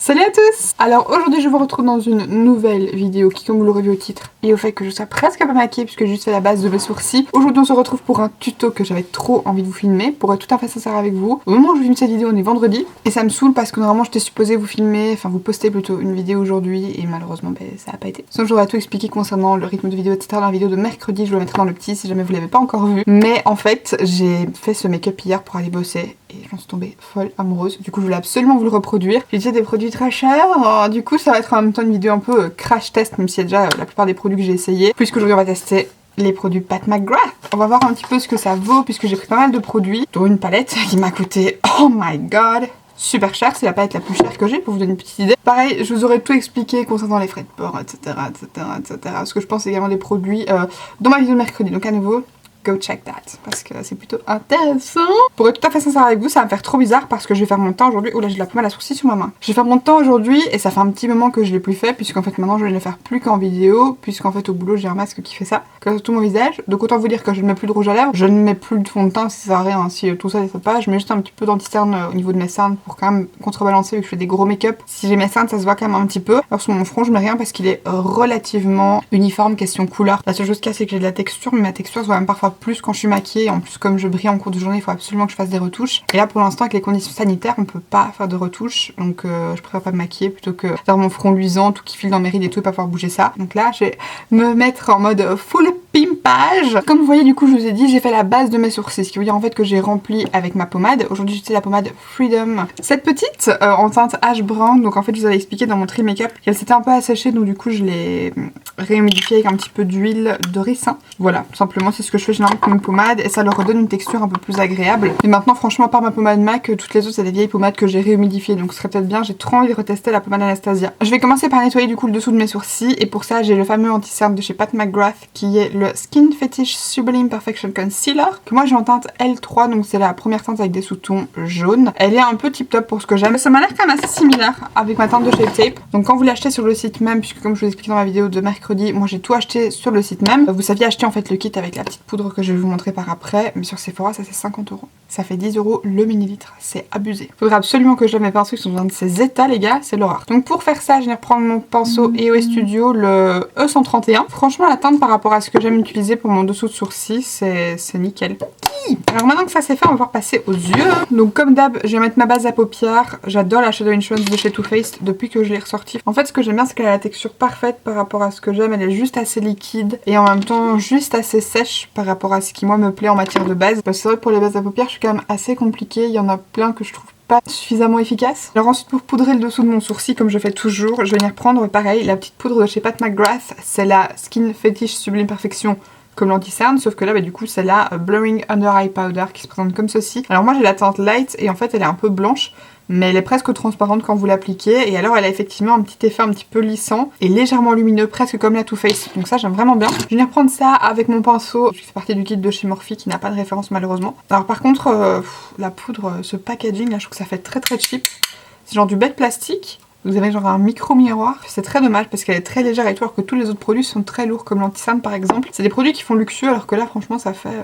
Salut à tous! Alors aujourd'hui je vous retrouve dans une nouvelle vidéo qui, comme vous l'aurez vu au titre, et au fait que je sois presque pas maquillée puisque j'ai juste fait la base de mes sourcils. Aujourd'hui on se retrouve pour un tuto que j'avais trop envie de vous filmer, pour être tout à fait sincère avec vous. Au moment où je filme cette vidéo on est vendredi, et ça me saoule parce que normalement j'étais supposée vous filmer, enfin vous poster plutôt une vidéo aujourd'hui, et malheureusement ça a pas été. Sinon j'aurais tout expliqué concernant le rythme de vidéo etc. Dans la vidéo de mercredi, je vous la mettrai dans le petit si jamais vous l'avez pas encore vu. Mais en fait j'ai fait ce make-up hier pour aller bosser, et j'en suis tombée folle amoureuse. Du coup je voulais absolument vous le reproduire. J'ai déjà des produits très chers, du coup ça va être en même temps une vidéo un peu crash test, même s'il y a déjà la plupart des produits que j'ai essayé. Puisqu'aujourd'hui on va tester les produits Pat McGrath. On va voir un petit peu ce que ça vaut, puisque j'ai pris pas mal de produits, dont une palette qui m'a coûté, oh my god, super cher. C'est la palette la plus chère que j'ai, pour vous donner une petite idée. Pareil, je vous aurais tout expliqué concernant les frais de port, etc. Parce que je pense également des produits dans ma vidéo de mercredi. Donc à nouveau, go check that, parce que c'est plutôt intéressant. Pour être tout à fait sincère avec vous, ça va me faire trop bizarre parce que je vais faire mon teint aujourd'hui. Oh là, j'ai de la pommade à sourcils sur ma main. Je vais faire mon teint aujourd'hui et ça fait un petit moment que je l'ai plus fait, puisqu'en fait maintenant je vais ne le faire plus qu'en vidéo, puisqu'en fait au boulot j'ai un masque qui fait ça, que sur tout mon visage. Donc autant vous dire que je ne mets plus de rouge à lèvres, je ne mets plus de fond de teint, si ça sert à rien, si tout ça ne pas. Je mets juste un petit peu d'anti-cerne au niveau de mes cernes pour quand même contrebalancer, vu que je fais des gros make-up. Si j'ai mes cernes, ça se voit quand même un petit peu. Alors sur mon front, je mets rien parce qu'il est relativement uniforme question couleur. La seule chose qu'il y a, c'est que j'ai de la texture, mais ma texture se voit même parfois plus quand je suis maquillée. En plus, comme je brille en cours de journée, il faut absolument que je fasse des retouches. Et là, pour l'instant, avec les conditions sanitaires, on peut pas faire de retouches. Donc, je préfère pas me maquiller plutôt que faire mon front luisant, tout qui file dans mes rides et tout, et pas pouvoir bouger ça. Donc là, je vais me mettre en mode full pimpage. Comme vous voyez, du coup, je vous ai dit, j'ai fait la base de mes sourcils. Ce qui veut dire en fait que j'ai rempli avec ma pommade. Aujourd'hui, j'utilise la pommade Freedom. Cette petite, en teinte ash brown. Donc, en fait, je vous avais expliqué dans mon tri make-up qu'elle s'était un peu asséchée. Donc, du coup, je l'ai réhumidifiée avec un petit peu d'huile de ricin. Voilà, tout simplement, c'est ce que je fais généralement comme une pommade. Et ça leur redonne une texture un peu plus agréable. Et maintenant, franchement, à part ma pommade MAC, toutes les autres, c'est des vieilles pommades que j'ai réhumidifiées. Donc, ce serait peut-être bien. J'ai trop envie de retester la pommade Anastasia. Je vais commencer par nettoyer du coup le dessous de mes sourcils. Et pour ça, j'ai le fameux anti-cerne de chez Pat McGrath qui est le Skin Fetish Sublime Perfection Concealer. Que moi, j'ai en teinte L3. Donc, c'est la première teinte avec des sous-tons jaunes. Elle est un peu tip top pour ce que j'aime. Ça m'a l'air quand même assez similaire avec ma teinte de Shape Tape. Donc, quand vous l'achetez sur le site même, puisque comme je vous explique dans ma vidéo de mercredi, moi j'ai tout acheté sur le site même. Vous saviez acheter en fait le kit avec la petite poudre que je vais vous montrer par après. Mais sur Sephora, ça c'est 50 €. Ça fait 10 € le millilitre. C'est abusé. Faudrait absolument que je lave mes pinceaux qui sont dans ces états, les gars. C'est l'horreur. Donc pour faire ça, je vais reprendre mon pinceau EO Studio, le E131. Franchement, la teinte par rapport à ce que j'aime utiliser pour mon dessous de sourcil, c'est nickel. Alors maintenant que ça c'est fait, on va pouvoir passer aux yeux. Donc comme d'hab, je vais mettre ma base à paupières. J'adore la Shadow Insurance de chez Too Faced depuis que je l'ai ressortie. En fait, ce que j'aime bien, c'est qu'elle a la texture parfaite par rapport à ce que j'aime. Elle est juste assez liquide et en même temps juste assez sèche par rapport à ce qui moi me plaît en matière de base. Parce que c'est vrai que pour les bases à paupières, je suis quand même assez compliquée. Il y en a plein que je trouve pas suffisamment efficace. Alors ensuite, pour poudrer le dessous de mon sourcil comme je fais toujours, je vais venir prendre pareil la petite poudre de chez Pat McGrath. C'est la Skin Fetish Sublime Perfection comme l'anti-cerne, sauf que là du coup c'est la Blurring Under Eye Powder qui se présente comme ceci. Alors moi j'ai la teinte light et en fait elle est un peu blanche, mais elle est presque transparente quand vous l'appliquez, et alors elle a effectivement un petit effet un petit peu lissant et légèrement lumineux, presque comme la Too Faced, donc ça j'aime vraiment bien. Je vais venir prendre ça avec mon pinceau, qui fait partie du kit de chez Morphe qui n'a pas de référence malheureusement. Alors par contre la poudre, ce packaging là, je trouve que ça fait très très cheap. C'est genre du bête plastique. Vous avez genre un micro miroir, c'est très dommage parce qu'elle est très légère et tout, alors que tous les autres produits sont très lourds comme l'anti-cerne par exemple. C'est des produits qui font luxueux, alors que là franchement ça fait...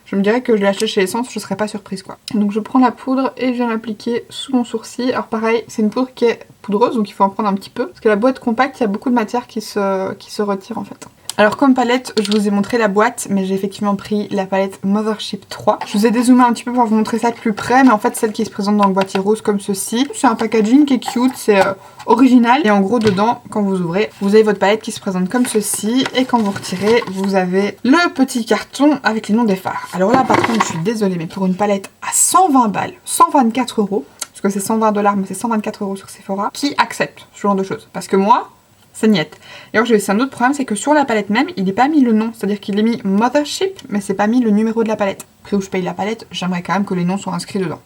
Je me dirais que je l'ai acheté chez Essence, je serais pas surprise quoi. Donc je prends la poudre et je viens l'appliquer sous mon sourcil. Alors pareil, c'est une poudre qui est poudreuse, donc il faut en prendre un petit peu. Parce que la boîte compacte, il y a beaucoup de matière qui se retire en fait. Alors comme palette, je vous ai montré la boîte, mais j'ai effectivement pris la palette Mothership 3. Je vous ai dézoomé un petit peu pour vous montrer ça de plus près, mais en fait celle qui se présente dans le boîtier rose comme ceci. C'est un packaging qui est cute, c'est original. Et en gros dedans, quand vous ouvrez, vous avez votre palette qui se présente comme ceci. Et quand vous retirez, vous avez le petit carton avec les noms des fards. Alors là par contre, je suis désolée, mais pour une palette à 120 balles, 124 €, parce que c'est 120 $, mais c'est 124 € sur Sephora, qui accepte ce genre de choses? Parce que moi... c'est niette. Et alors j'ai aussi un autre problème, c'est que sur la palette même, il n'est pas mis le nom. C'est-à-dire qu'il est mis Mothership, mais c'est pas mis le numéro de la palette. Après où je paye la palette, j'aimerais quand même que les noms soient inscrits dedans.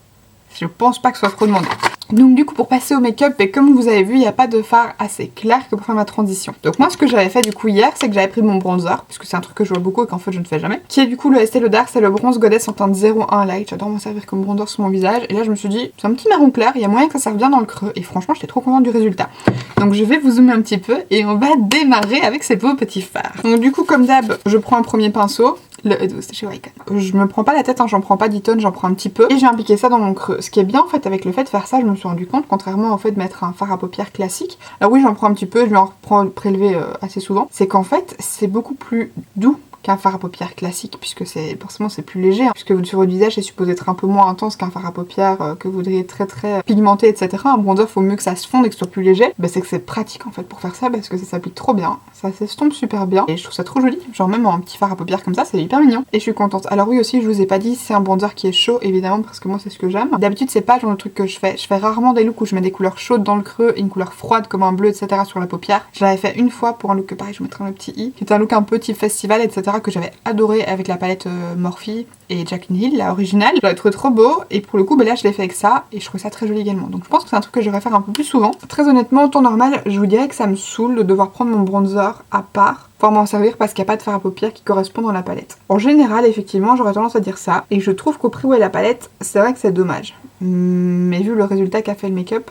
Je pense pas que ce soit trop demandé. Donc du coup pour passer au make-up, et comme vous avez vu, il n'y a pas de fard assez clair que pour faire ma transition. Donc moi ce que j'avais fait du coup hier, c'est que j'avais pris mon bronzer, puisque c'est un truc que je vois beaucoup et qu'en fait je ne fais jamais, qui est du coup le Estée Lauder, c'est le bronze Goddess en teinte 01 light. J'adore m'en servir comme bronzer sur mon visage, et là je me suis dit, c'est un petit marron clair, il y a moyen que ça serve bien dans le creux, et franchement j'étais trop contente du résultat. Donc je vais vous zoomer un petit peu, et on va démarrer avec ces beaux petits fards. Donc du coup comme d'hab, je prends un premier pinceau, Le Eau Douce de chez Wycon. Je me prends pas la tête, hein, j'en prends pas 10 tonnes, j'en prends un petit peu. Et j'ai appliqué ça dans mon creux. Ce qui est bien en fait avec le fait de faire ça, je me suis rendu compte, contrairement au fait de mettre un fard à paupières classique. Alors oui, j'en prends un petit peu, je vais en prélever assez souvent. C'est qu'en fait, c'est beaucoup plus doux qu'un fard à paupières classique, puisque forcément c'est plus léger, hein, puisque sur votre visage c'est supposé être un peu moins intense qu'un fard à paupières que vous voudriez très pigmenté, etc. Un bronzer, faut mieux que ça se fonde et que ce soit plus léger. Bah, c'est que c'est pratique en fait pour faire ça, parce que ça s'applique trop bien, ça s'estompe super bien, et je trouve ça trop joli. Genre même en petit fard à paupières comme ça, c'est hyper mignon, et je suis contente. Alors oui aussi, je vous ai pas dit, c'est un bronzer qui est chaud, évidemment, parce que moi c'est ce que j'aime. D'habitude c'est pas le genre de truc que je fais. Je fais rarement des looks où je mets des couleurs chaudes dans le creux et une couleur froide comme un bleu, etc. sur la paupière. Je l'avais fait une fois pour un look, pareil, je vous mettrai un petit i, qui était un look un peu type festival, etc. que j'avais adoré avec la palette Morphe et Jaclyn Hill, la originale. Je l'avais trouvé trop beau et pour le coup, là je l'ai fait avec ça et je trouve ça très joli également. Donc je pense que c'est un truc que je devrais faire un peu plus souvent. Très honnêtement, en temps normal, je vous dirais que ça me saoule de devoir prendre mon bronzer à part pour m'en servir parce qu'il n'y a pas de fard à paupières qui correspond dans la palette. En général, effectivement, j'aurais tendance à dire ça et je trouve qu'au prix où est la palette, c'est vrai que c'est dommage. Mais vu le résultat qu'a fait le make-up,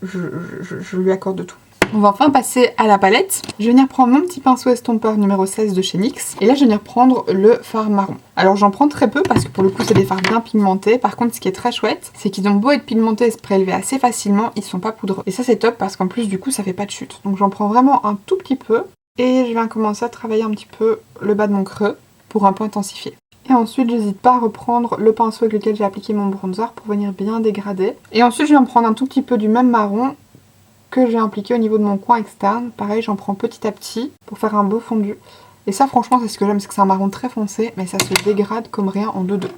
je lui accorde tout. On va enfin passer à la palette. Je vais venir prendre mon petit pinceau estompeur numéro 16 de chez NYX. Et là, je vais venir prendre le fard marron. Alors, j'en prends très peu parce que pour le coup, c'est des fards bien pigmentés. Par contre, ce qui est très chouette, c'est qu'ils ont beau être pigmentés et se prélever assez facilement, ils sont pas poudreux. Et ça, c'est top parce qu'en plus, du coup, ça fait pas de chute. Donc, j'en prends vraiment un tout petit peu. Et je viens commencer à travailler un petit peu le bas de mon creux pour un peu intensifier. Et ensuite, j'hésite pas à reprendre le pinceau avec lequel j'ai appliqué mon bronzer pour venir bien dégrader. Et ensuite, je viens prendre un tout petit peu du même marron que j'ai appliqué au niveau de mon coin externe. Pareil, j'en prends petit à petit pour faire un beau fondu. Et ça, franchement, c'est ce que j'aime, c'est que c'est un marron très foncé, mais ça se dégrade comme rien en 2-2.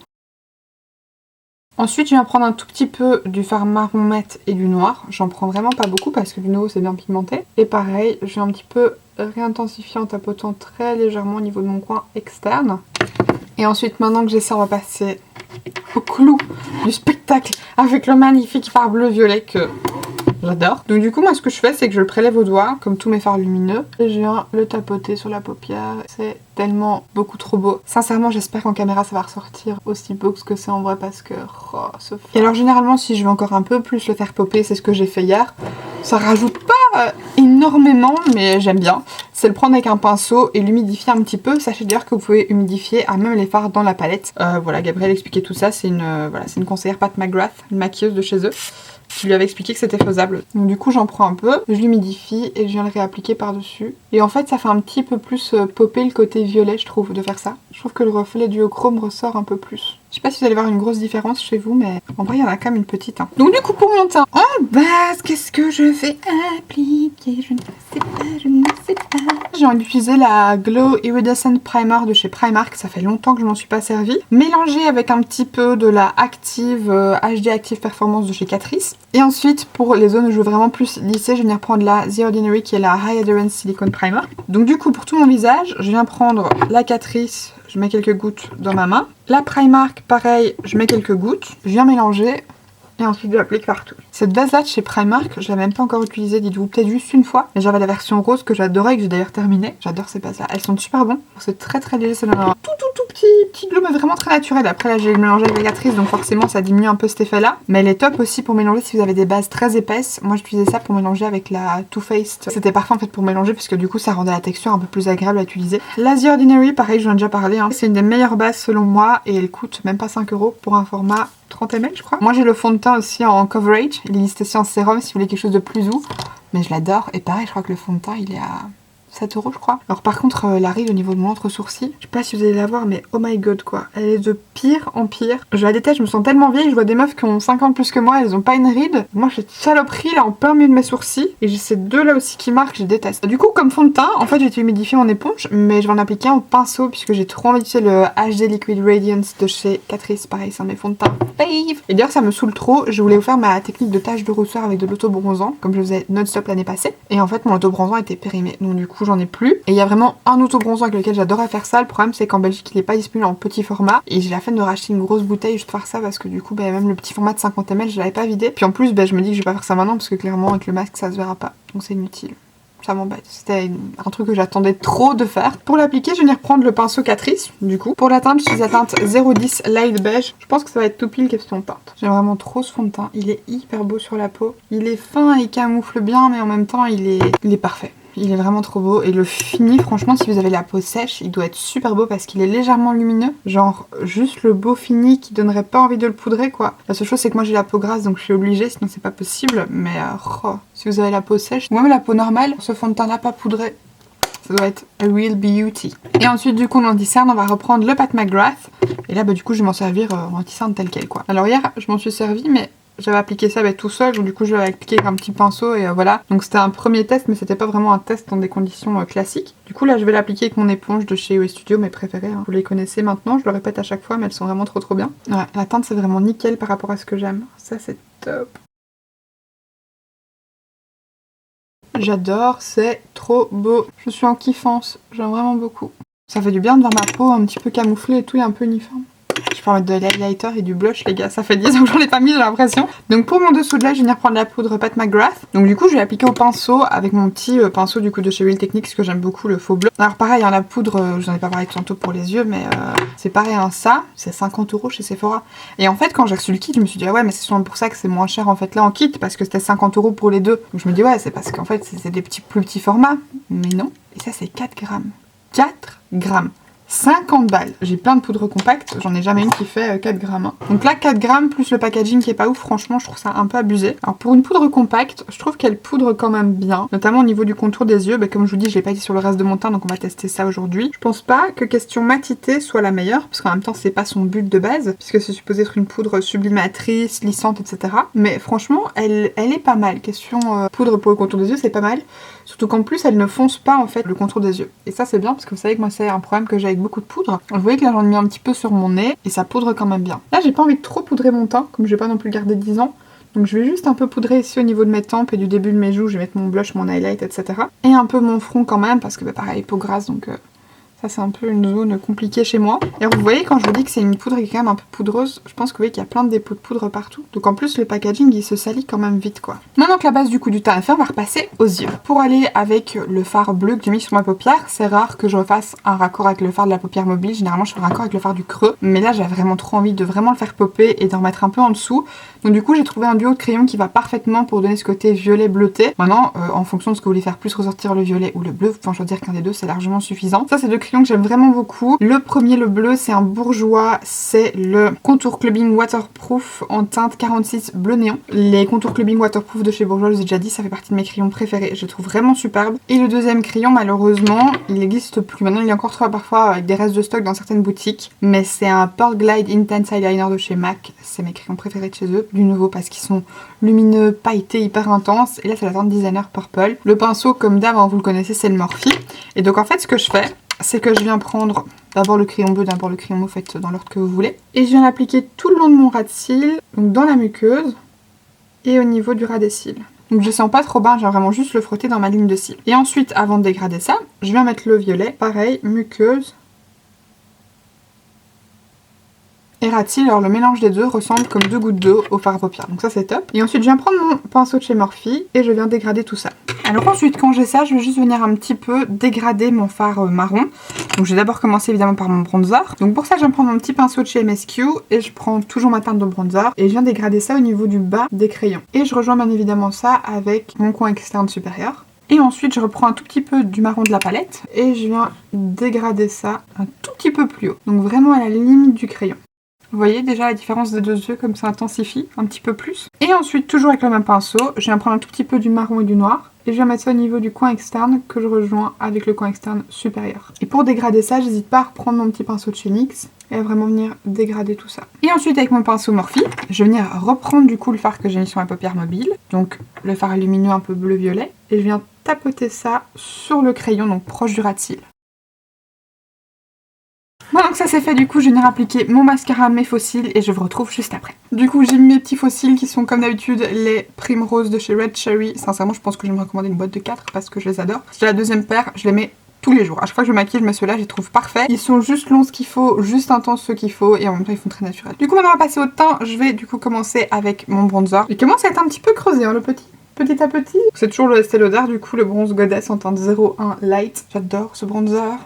Ensuite, je viens prendre un tout petit peu du fard marron mat et du noir. J'en prends vraiment pas beaucoup parce que du nouveau, c'est bien pigmenté. Et pareil, je vais un petit peu réintensifier en tapotant très légèrement au niveau de mon coin externe. Et ensuite, maintenant que j'ai ça, on va passer au clou du spectacle avec le magnifique fard bleu-violet que j'adore. Donc du coup, moi ce que je fais, c'est que je le prélève au doigt, comme tous mes fards lumineux, et je viens le tapoter sur la paupière. C'est tellement beaucoup trop beau. Sincèrement, j'espère qu'en caméra ça va ressortir aussi beau que ce que c'est en vrai parce que... Oh, ce... Et alors généralement, si je veux encore un peu plus le faire popper, c'est ce que j'ai fait hier. Ça rajoute pas énormément, mais j'aime bien. C'est le prendre avec un pinceau et l'humidifier un petit peu. Sachez d'ailleurs que vous pouvez humidifier à même les fards dans la palette. Voilà, Gabrielle expliquait tout ça. C'est une conseillère Pat McGrath, une maquilleuse de chez eux, qui lui avait expliqué que c'était faisable. Donc du coup j'en prends un peu, je l'humidifie et je viens le réappliquer par dessus. Et en fait ça fait un petit peu plus popper le côté violet, je trouve, de faire ça. Je trouve que le reflet du duochrome ressort un peu plus. Je sais pas si vous allez voir une grosse différence chez vous, mais en vrai il y en a quand même une petite. Hein. Donc du coup pour mon teint, en base, qu'est-ce que je vais appliquer? Je ne sais pas, je ne sais pas. J'ai envie d'utiliser la Glow Iridescent Primer de chez Primark, ça fait longtemps que je m'en suis pas servie. Mélangée avec un petit peu de la Active HD Active Performance de chez Catrice. Et ensuite pour les zones où je veux vraiment plus lisser, je vais venir prendre la The Ordinary qui est la High Adherence Silicone Primer. Donc du coup pour tout mon visage, je viens prendre la Catrice. Je mets quelques gouttes dans ma main. La Primark, pareil, je mets quelques gouttes. Je viens mélanger et ensuite je l'applique partout. Cette base-là de chez Primark, je l'ai même pas encore utilisée, dites-vous, peut-être juste une fois. Mais j'avais la version rose que j'adorais et que j'ai d'ailleurs terminée. J'adore ces bases-là. Elles sont super bonnes. C'est très très léger, ça donne un tout petit glow, mais vraiment très naturel. Après là, j'ai mélangé avec la Catrice, donc forcément ça diminue un peu cet effet-là. Mais elle est top aussi pour mélanger si vous avez des bases très épaisses. Moi j'utilisais ça pour mélanger avec la Too Faced. C'était parfait en fait pour mélanger puisque du coup ça rendait la texture un peu plus agréable à utiliser. La The Ordinary, pareil, j'en ai déjà parlé. Hein. C'est une des meilleures bases selon moi et elle coûte même pas 5 € pour un format 30 ml je crois. Moi j'ai le fond de teint aussi en coverage, il est listé aussi en sérum si vous voulez quelque chose de plus doux, mais je l'adore. Et pareil, je crois que le fond de teint il est à 7 € je crois. Alors par contre la ride au niveau de mon entre-sourcil, je sais pas si vous allez la voir mais oh my god quoi, elle est de pire en pire. Je la déteste, je me sens tellement vieille, je vois des meufs qui ont 50 plus que moi, elles ont pas une ride. Moi j'ai cette saloperie là en plein milieu de mes sourcils et j'ai ces deux là aussi qui marquent, je déteste. Du coup comme fond de teint, en fait j'ai été humidifier mon éponge mais je vais en appliquer un au pinceau puisque j'ai trop envie d'utiliser le HD Liquid Radiance de chez Catrice, pareil c'est un de mes fonds de teint fave. Et d'ailleurs ça me saoule trop, je voulais vous faire ma technique de tache de rousseur avec de l'auto-bronzant comme je faisais non-stop l'année passée et en fait mon auto-bronzant était périmé donc du coup j'en ai plus. Et il y a vraiment un auto-bronzant avec lequel j'adorais faire ça. Le problème c'est qu'en Belgique il est pas disponible en petit format et j'ai la flemme de racheter une grosse bouteille juste pour faire ça parce que du coup même le petit format de 50 ml je l'avais pas vidé. Puis en plus je me dis que je vais pas faire ça maintenant parce que clairement avec le masque ça se verra pas. Donc c'est inutile. Ça m'embête. C'était un truc que j'attendais trop de faire. Pour l'appliquer, je vais venir prendre le pinceau Catrice, du coup. Pour la teinte, j'utilise la teinte 010 Light Beige. Je pense que ça va être tout pile question de teinte. J'aime vraiment trop ce fond de teint. Il est hyper beau sur la peau. Il est fin, il camoufle bien, mais en même temps, il est parfait. Il est vraiment trop beau. Et le fini, franchement, si vous avez la peau sèche, il doit être super beau parce qu'il est légèrement lumineux. Genre, juste le beau fini qui donnerait pas envie de le poudrer, quoi. La seule chose, c'est que moi j'ai la peau grasse, donc je suis obligée, sinon c'est pas possible. Mais oh, si vous avez la peau sèche, ou même la peau normale, ce fond de teint là pas poudré, ça doit être a real beauty. Et ensuite, du coup, en anti-cerne, on va reprendre le Pat McGrath. Et là, bah, du coup, je vais m'en servir en anti-cerne tel quel, quoi. Alors hier, je m'en suis servi, mais j'avais appliqué ça tout seul, donc du coup je l'avais appliqué avec un petit pinceau et voilà. Donc c'était un premier test, mais c'était pas vraiment un test dans des conditions classiques. Du coup là je vais l'appliquer avec mon éponge de chez OE Studio, mes préférées, hein. Vous les connaissez maintenant, je le répète à chaque fois, mais elles sont vraiment trop bien. Ouais, la teinte c'est vraiment nickel par rapport à ce que j'aime. Ça c'est top. J'adore, c'est trop beau. Je suis en kiffance, j'aime vraiment beaucoup. Ça fait du bien de voir ma peau un petit peu camouflée et tout et un peu uniforme. Je peux mettre de l'highlighter et du blush les gars, ça fait 10 ans que j'en ai pas mis, j'ai l'impression. Donc pour mon dessous de l'œil, je vais venir prendre la poudre Pat McGrath. Donc du coup je vais l'appliquer au pinceau avec mon petit pinceau du coup de chez Real Techniques que j'aime beaucoup, le faux bleu. Alors pareil, hein, la poudre, je n'en ai pas parlé tantôt pour les yeux, mais c'est pareil, hein, ça, c'est 50 € chez Sephora. Et en fait quand j'ai reçu le kit, je me suis dit ah ouais mais c'est sûrement pour ça que c'est moins cher en fait là en kit, parce que c'était 50 € pour les deux. Donc je me dis ouais c'est parce qu'en fait c'est des plus petits formats. Mais non, et ça c'est 4 grammes. 4 grammes. 50 balles. J'ai plein de poudres compactes, j'en ai jamais une qui fait 4 grammes. Hein. Donc là 4 grammes plus le packaging qui est pas ouf, franchement je trouve ça un peu abusé. Alors pour une poudre compacte, je trouve qu'elle poudre quand même bien, notamment au niveau du contour des yeux. Bah, comme je vous dis, je l'ai pas dit sur le reste de mon teint, donc on va tester ça aujourd'hui. Je pense pas que question matité soit la meilleure, parce qu'en même temps c'est pas son but de base, puisque c'est supposé être une poudre sublimatrice, lissante, etc. Mais franchement elle est pas mal. Question poudre pour le contour des yeux, c'est pas mal. Surtout qu'en plus elle ne fonce pas en fait le contour des yeux. Et ça c'est bien parce que vous savez que moi c'est un problème que j'ai avec beaucoup de poudre. Vous voyez que là j'en ai mis un petit peu sur mon nez et ça poudre quand même bien. Là j'ai pas envie de trop poudrer mon teint, comme je vais pas non plus garder 10 ans. Donc je vais juste un peu poudrer ici au niveau de mes tempes et du début de mes joues. Je vais mettre mon blush, mon highlight, etc. Et un peu mon front quand même parce que bah, pareil peau grasse donc... Ça c'est un peu une zone compliquée chez moi. Et vous voyez quand je vous dis que c'est une poudre qui est quand même un peu poudreuse, je pense que vous voyez qu'il y a plein de dépôts de poudre partout. Donc en plus le packaging il se salit quand même vite quoi. Maintenant que la base du coup du teint est faite, on va repasser aux yeux. Pour aller avec le fard bleu que j'ai mis sur ma paupière, c'est rare que je refasse un raccord avec le fard de la paupière mobile. Généralement je fais un raccord avec le fard du creux. Mais là j'avais vraiment trop envie de vraiment le faire popper et d'en remettre un peu en dessous. Donc du coup j'ai trouvé un duo de crayons qui va parfaitement pour donner ce côté violet bleuté. Maintenant en fonction de ce que vous voulez faire plus ressortir le violet ou le bleu, vous pouvez en choisir qu'un des deux, c'est largement suffisant. Ça c'est deux crayons que j'aime vraiment beaucoup. Le premier, le bleu, c'est un bourgeois, c'est le Contour Clubbing Waterproof en teinte 46 bleu néon. Les Contour Clubbing Waterproof de chez Bourgeois, je vous ai déjà dit, ça fait partie de mes crayons préférés, je les trouve vraiment superbes. Et le deuxième crayon, malheureusement, il n'existe plus. Maintenant il est encore trouvé parfois avec des restes de stock dans certaines boutiques, mais c'est un Pearl Glide Intense Eyeliner de chez MAC. C'est mes crayons préférés de chez eux, du nouveau parce qu'ils sont lumineux, pailletés, hyper intenses. Et là c'est la teinte Designer Purple. Le pinceau, comme d'hab, vous le connaissez, c'est le Morphe. Et donc en fait ce que je fais, c'est que je viens prendre d'abord le crayon bleu, d'abord le crayon mauve, faites dans l'ordre que vous voulez. Et je viens l'appliquer tout le long de mon ras de cils, donc dans la muqueuse et au niveau du ras des cils. Donc je sens pas trop bas, j'ai vraiment juste le frotter dans ma ligne de cils. Et ensuite, avant de dégrader ça, je viens mettre le violet, pareil, muqueuse et ras de cils. Alors le mélange des deux ressemble comme deux gouttes d'eau au fard à paupières, donc ça c'est top. Et ensuite je viens prendre mon pinceau de chez Morphe et je viens dégrader tout ça. Alors ensuite quand j'ai ça, je vais juste venir un petit peu dégrader mon fard marron. Donc je vais d'abord commencer évidemment par mon bronzer. Donc pour ça je viens prendre mon petit pinceau de chez MSQ et je prends toujours ma teinte de bronzer et je viens dégrader ça au niveau du bas des crayons. Et je rejoins bien évidemment ça avec mon coin externe supérieur. Et ensuite je reprends un tout petit peu du marron de la palette et je viens dégrader ça un tout petit peu plus haut. Donc vraiment à la limite du crayon. Vous voyez déjà la différence des deux yeux, comme ça intensifie un petit peu plus. Et ensuite, toujours avec le même pinceau, je viens prendre un tout petit peu du marron et du noir. Et je viens mettre ça au niveau du coin externe que je rejoins avec le coin externe supérieur. Et pour dégrader ça, j'hésite pas à reprendre mon petit pinceau de chez NYX et à vraiment venir dégrader tout ça. Et ensuite, avec mon pinceau Morphe, je vais venir reprendre du coup le fard que j'ai mis sur ma paupière mobile. Donc le fard lumineux un peu bleu-violet. Et je viens tapoter ça sur le crayon, donc proche du ras de cils. Maintenant que ça c'est fait, du coup je vais venir appliquer mon mascara, mes faux cils et je vous retrouve juste après. Du coup j'ai mis mes petits faux cils qui sont comme d'habitude les Primrose de chez Red Cherry. Sincèrement je pense que je vais me recommander une boîte de 4 parce que je les adore. J'ai la deuxième paire, je les mets tous les jours. À chaque fois que je me maquille, je mets ceux-là, je les trouve parfaits. Ils sont juste longs ce qu'il faut, juste intenses ce qu'il faut et en même temps ils font très naturel. Du coup maintenant on va passer au teint. Je vais du coup commencer avec mon bronzer. Il commence à être un petit peu creusé hein, le petit à petit. C'est toujours le Estée Lauder du coup, le bronze Goddess en teinte 01 Light. J'adore ce bronzer.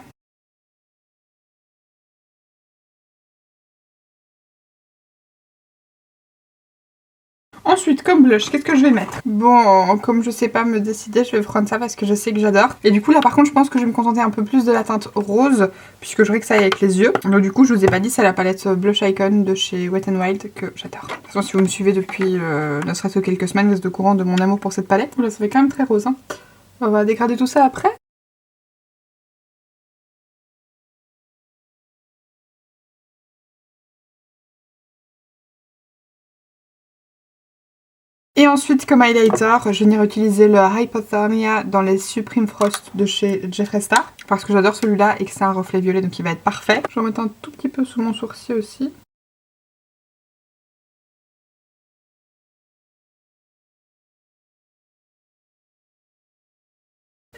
Ensuite, comme blush, qu'est-ce que je vais mettre? Bon, comme je sais pas me décider, je vais prendre ça parce que je sais que j'adore. Et du coup, là par contre, je pense que je vais me contenter un peu plus de la teinte rose, puisque je voudrais que ça aille avec les yeux. Donc du coup, je vous ai pas dit, c'est la palette Blush Icon de chez Wet n Wild que j'adore. De toute façon, si vous me suivez depuis ne serait-ce que quelques semaines, vous êtes au courant de mon amour pour cette palette. Là, ça fait quand même très rose, hein. On va dégrader tout ça après. Et ensuite, comme highlighter, je vais venir utiliser le Hypothermia dans les Supreme Frost de chez Jeffree Star. Parce que j'adore celui-là et que c'est un reflet violet, donc il va être parfait. Je vais en mettre un tout petit peu sous mon sourcil aussi.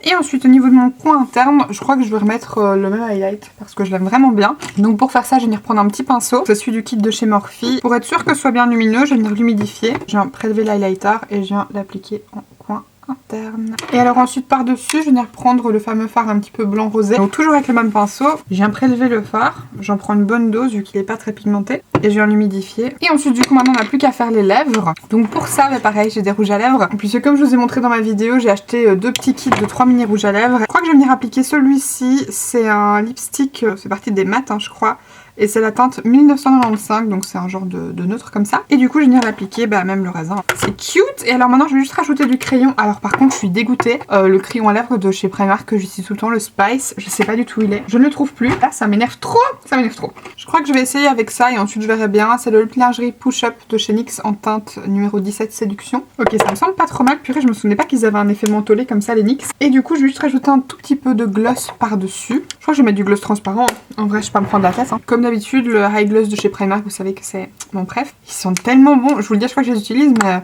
Et ensuite au niveau de mon coin interne, je crois que je vais remettre le même highlight parce que je l'aime vraiment bien. Donc pour faire ça, je vais venir prendre un petit pinceau. C'est celui du kit de chez Morphe. Pour être sûr que ce soit bien lumineux, je vais venir l'humidifier. Je viens prélever l'highlighter et je viens l'appliquer en coin interne. Et alors ensuite par-dessus, je vais venir prendre le fameux fard un petit peu blanc rosé. Donc toujours avec le même pinceau, je viens prélever le fard. J'en prends une bonne dose vu qu'il n'est pas très pigmenté. Et je viens l'humidifier. Et ensuite du coup maintenant on n'a plus qu'à faire les lèvres. Donc pour ça, bah, pareil, j'ai des rouges à lèvres. Puisque comme je vous ai montré dans ma vidéo, j'ai acheté deux petits kits de 3 mini rouges à lèvres. Je crois que je vais venir appliquer celui-ci. C'est un lipstick, c'est parti des mat hein, je crois. Et c'est la teinte 1995, donc c'est un genre de neutre comme ça. Et du coup, je vais venir l'appliquer, bah même le raisin. C'est cute. Et alors maintenant, je vais juste rajouter du crayon. Alors par contre, je suis dégoûtée. Le crayon à lèvres de chez Primark que j'utilise tout le temps, le Spice. Je sais pas du tout où il est. Je ne le trouve plus. Là, ça m'énerve trop. Ça m'énerve trop. Je crois que je vais essayer avec ça et ensuite je verrai bien. C'est le lingerie Push-Up de chez NYX en teinte numéro 17 Séduction. Ok, ça me semble pas trop mal. Purée, je me souvenais pas qu'ils avaient un effet mentholé comme ça, les NYX. Et du coup, je vais juste rajouter un tout petit peu de gloss par-dessus. Je crois que je vais mettre du gloss transparent. En vrai, je vais pas me prendre la tête. Hein. Comme d'habitude, le High Gloss de chez Primark, vous savez que c'est mon préf. Ils sont tellement bons. Je vous le dis à chaque fois que je les utilise, mais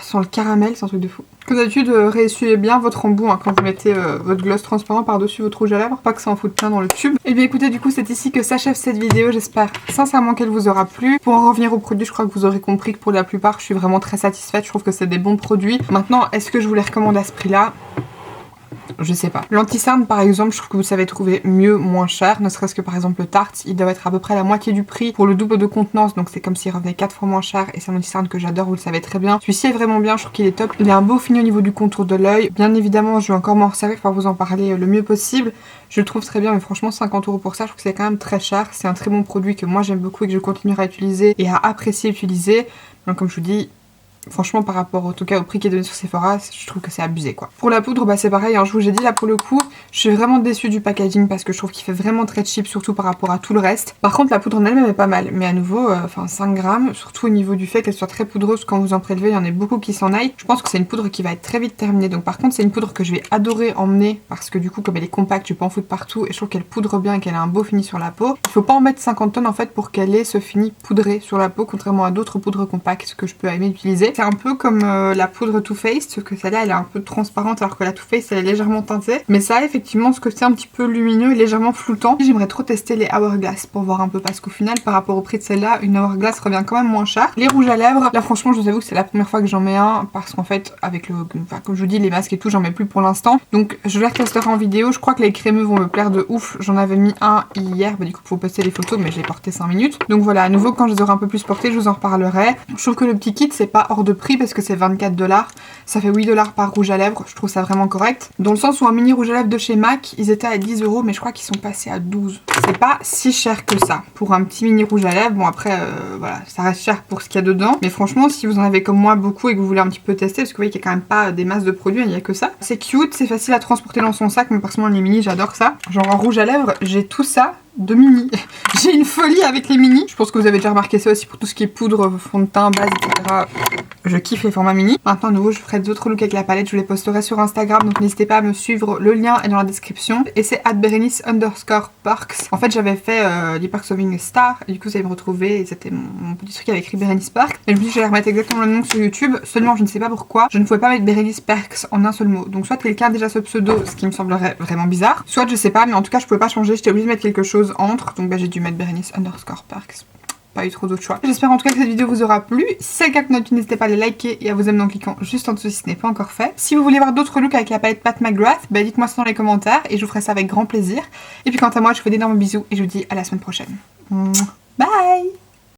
ils sont le caramel, c'est un truc de fou. Comme d'habitude, réessuyez bien votre embout hein, quand vous mettez votre gloss transparent par-dessus votre rouge à lèvres. Pas que ça en foute plein dans le tube. Et bien écoutez, du coup, c'est ici que s'achève cette vidéo. J'espère sincèrement qu'elle vous aura plu. Pour en revenir aux produits, je crois que vous aurez compris que pour la plupart, je suis vraiment très satisfaite. Je trouve que c'est des bons produits. Maintenant, est-ce que je vous les recommande à ce prix-là ? Je sais pas. L'anti-cerne par exemple, je trouve que vous savez trouver mieux, moins cher. Ne serait-ce que par exemple le Tarte, il doit être à peu près la moitié du prix pour le double de contenance. Donc c'est comme s'il revenait 4 fois moins cher. Et c'est un anti-cerne que j'adore, vous le savez très bien. Celui-ci est vraiment bien, je trouve qu'il est top. Il a un beau fini au niveau du contour de l'œil. Bien évidemment, je vais encore m'en resservir pour vous en parler le mieux possible. Je le trouve très bien, mais franchement 50 € pour ça, je trouve que c'est quand même très cher. C'est un très bon produit que moi j'aime beaucoup et que je continuerai à utiliser et à apprécier utiliser. Donc comme je vous dis, franchement par rapport en tout cas au prix qui est donné sur Sephora, je trouve que c'est abusé quoi. Pour la poudre, bah c'est pareil, hein, je vous ai dit là pour le coup, je suis vraiment déçue du packaging parce que je trouve qu'il fait vraiment très cheap, surtout par rapport à tout le reste. Par contre la poudre en elle-même est pas mal, mais à nouveau, enfin 5 grammes, surtout au niveau du fait qu'elle soit très poudreuse quand vous en prélevez, il y en a beaucoup qui s'en aillent. Je pense que c'est une poudre qui va être très vite terminée, donc par contre c'est une poudre que je vais adorer emmener parce que du coup comme elle est compacte, je peux en foutre partout et je trouve qu'elle poudre bien et qu'elle a un beau fini sur la peau. Il faut pas en mettre 50 tonnes en fait pour qu'elle ait ce fini poudré sur la peau, contrairement à d'autres poudres compactes que je peux aimer utiliser. C'est un peu comme la poudre Too Faced, sauf que celle-là elle est un peu transparente alors que la Too Faced elle est légèrement teintée. Mais ça a effectivement ce côté un petit peu lumineux et légèrement floutant. J'aimerais trop tester les Hourglass pour voir un peu parce qu'au final par rapport au prix de celle-là, une Hourglass revient quand même moins cher. Les rouges à lèvres, là franchement je vous avoue que c'est la première fois que j'en mets un parce qu'en fait avec le, enfin, comme je vous dis les masques et tout j'en mets plus pour l'instant. Donc je les retesterai en vidéo, je crois que les crémeux vont me plaire de ouf. J'en avais mis un hier, bah, du coup faut poster les photos mais je l'ai porté 5 minutes. Donc voilà, à nouveau quand je les aurai un peu plus portés je vous en reparlerai. Je trouve que le petit kit c'est pas hors de prix parce que c'est 24 $, ça fait 8 $ par rouge à lèvres, je trouve ça vraiment correct. Dans le sens où un mini rouge à lèvres de chez MAC, ils étaient à 10 € mais je crois qu'ils sont passés à 12. C'est pas si cher que ça pour un petit mini rouge à lèvres. Bon après voilà, ça reste cher pour ce qu'il y a dedans, mais franchement si vous en avez comme moi beaucoup et que vous voulez un petit peu tester, parce que vous voyez qu'il y a quand même pas des masses de produits, il n'y a que ça. C'est cute, c'est facile à transporter dans son sac, mais personnellement les mini j'adore ça. Genre en rouge à lèvres, j'ai tout ça de mini. J'ai une folie avec les mini. Je pense que vous avez déjà remarqué ça aussi pour tout ce qui est poudre, fond de teint, base, etc. Je kiffe les formats mini. Maintenant, à nouveau, je ferai d'autres looks avec la palette. Je vous les posterai sur Instagram. Donc, n'hésitez pas à me suivre. Le lien est dans la description. Et c'est @berenice_perks. En fait, j'avais fait les Perks of Being a Star. Et du coup, vous allez me retrouver. Et c'était mon petit truc avec écrit Berenice Perks. Et je me dis que j'allais remettre exactement le nom sur YouTube. Seulement, je ne sais pas pourquoi. Je ne pouvais pas mettre Berenice Perks en un seul mot. Donc, soit quelqu'un a déjà ce pseudo, ce qui me semblerait vraiment bizarre. Soit, je sais pas. Mais en tout cas, je pouvais pas changer. J'étais obligée de mettre quelque chose entre. Donc, bah, j'ai dû mettre Berenice_Perks. Pas eu trop d'autres choix. J'espère en tout cas que cette vidéo vous aura plu. Si c'est le cas, n'hésitez pas à les liker et à vous abonner en cliquant juste en dessous si ce n'est pas encore fait. Si vous voulez voir d'autres looks avec la palette Pat McGrath, bah dites-moi ça dans les commentaires et je vous ferai ça avec grand plaisir. Et puis quant à moi, je vous fais d'énormes bisous et je vous dis à la semaine prochaine. Bye!